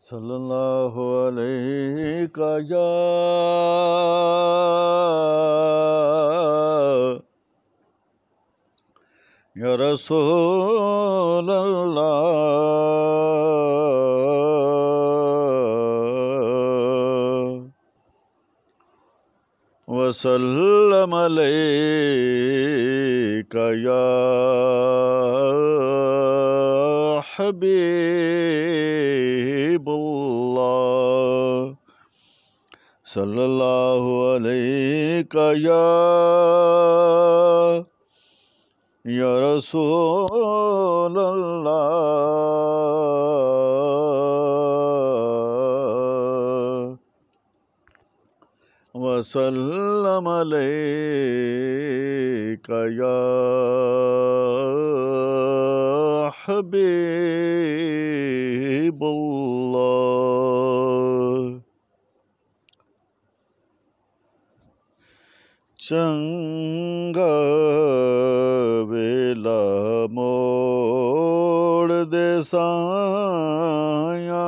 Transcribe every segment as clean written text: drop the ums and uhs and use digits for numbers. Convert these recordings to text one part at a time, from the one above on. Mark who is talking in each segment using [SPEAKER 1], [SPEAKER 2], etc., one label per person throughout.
[SPEAKER 1] सल्लल्लाहु अलैका या रसूल अल्लाह वसल्लम अलैका या हबीबुल्लाह सल्लल्लाहु अलैका या रसूल अल्लाह वसल्लम अलैका या हबीबुल्लाह। चंगा वेला मोड़ दे साया,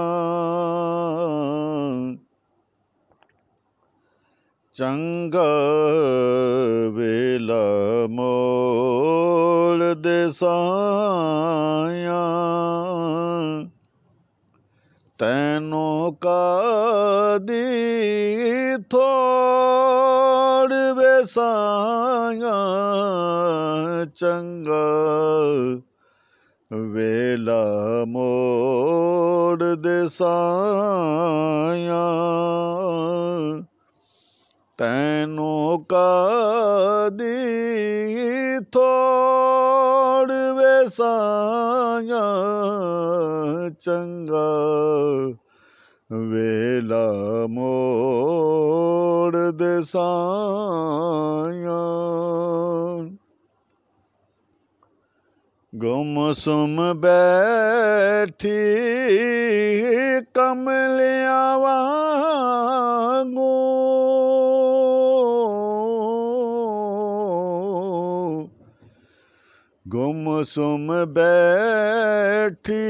[SPEAKER 1] चंगा वेला मोड़ दे साया, तैनों का दी थोड़ वेसाया, चंगा वेला मोड़ दे साया, तैनों का दी थोड़ वेसाया, चंगा वेला मोड़ दे साया। गुमसुम बैठी कमलिया वांगू, गुमसुम बैठी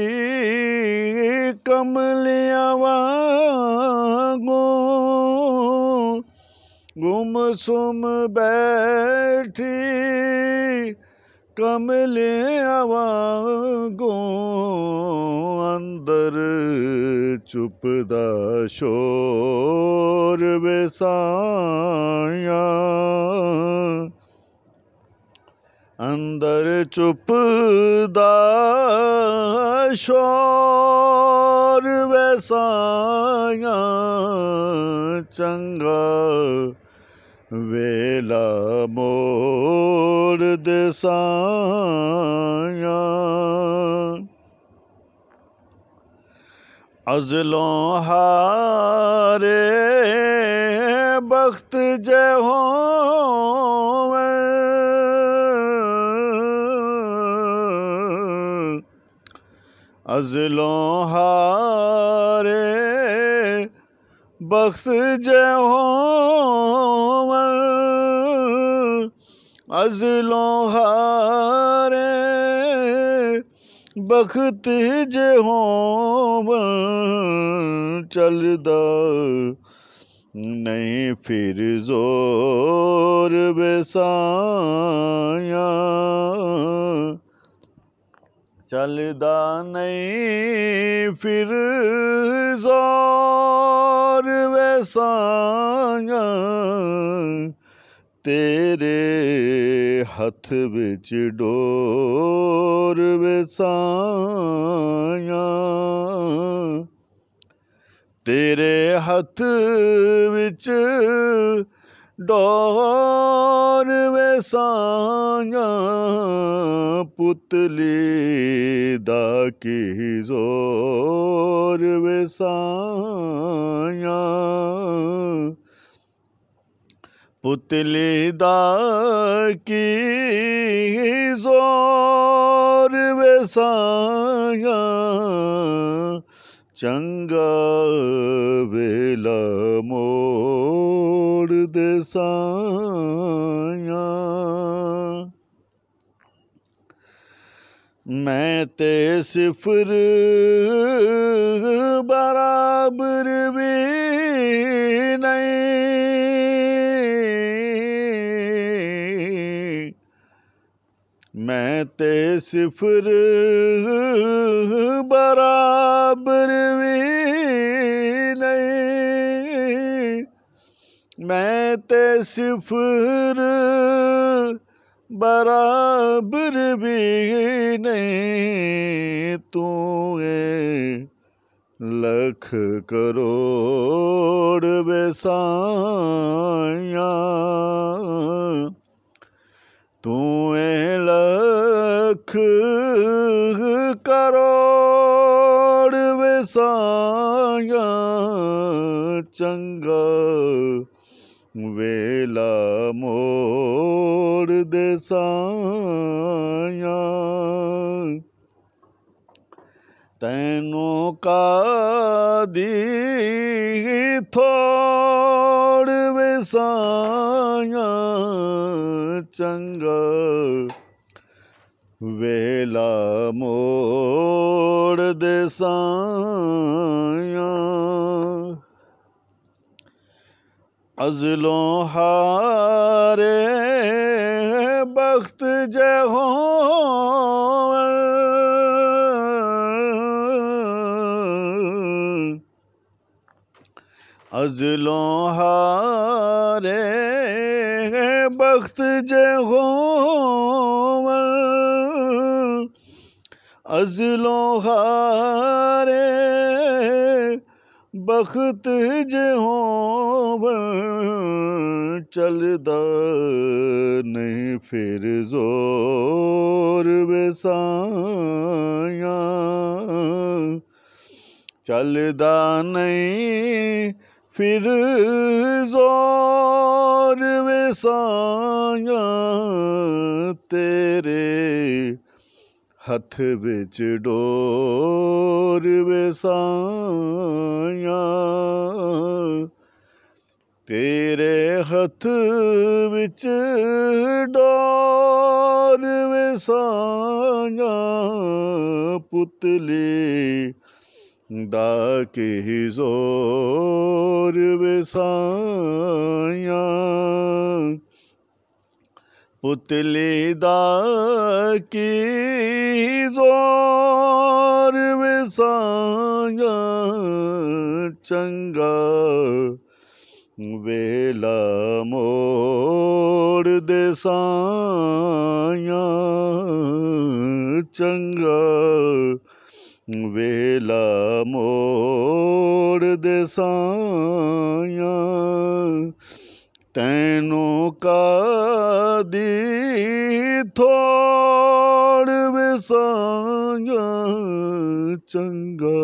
[SPEAKER 1] कमलिया वांगू, गुमसुम बैठी कमलिया वांगू, अंदर चुपदा शोर वेसाया, अंदर चुपदा शोर वेसाया, चंगा वेला मोड़ दे साया। अज़लों हारे बख्त जे होवे, अज़लों हारे बख्त जे होवे, अज़लों हारे बख्त जे होवे, चलदा नहीं फिर जोर वेसाया, चलदा नहीं फिर जोर वेसाया, तेरे हथ विच डोर वेसाया, तेरे हथ विच डोर वेसाया, पुतली दा की जोर वेसाया, पुतली दा की जोर वेसाया, चंगा वेला मोड़ दे साया। मैं ते सिफर बरा मैं ते सिफर बराबर भी नहीं, मैं ते सिफर बराबर भी नहीं, तू है लख करोड़ बेसाया, तू है लख करोड़ बेसाया, चंगा वेला मोड़ दे साया, तैनों का दी थोड़ वेसाया, चंगा वेला मोड़ दे साया, अज़लों हारे बख्त जय हो, अज़लों हारे बख्त जय हो, अज़लों हारे बख्त जे होवै, चलदा नहीं फिर जोर वेसाया, चलदा नहीं फिर जोर वेसाया, तेरे हथ विच डोर वेसाया, तेरे हथ विच डोर वेसाया, पुतली दा की जोर वेसाया, पुतली दा की जोर वेसाया, चंगा वेला मोड़ दे साया, चंगा वेला मोड़ दे साया, तैनों का दी थोड़ वेसाया, चंगा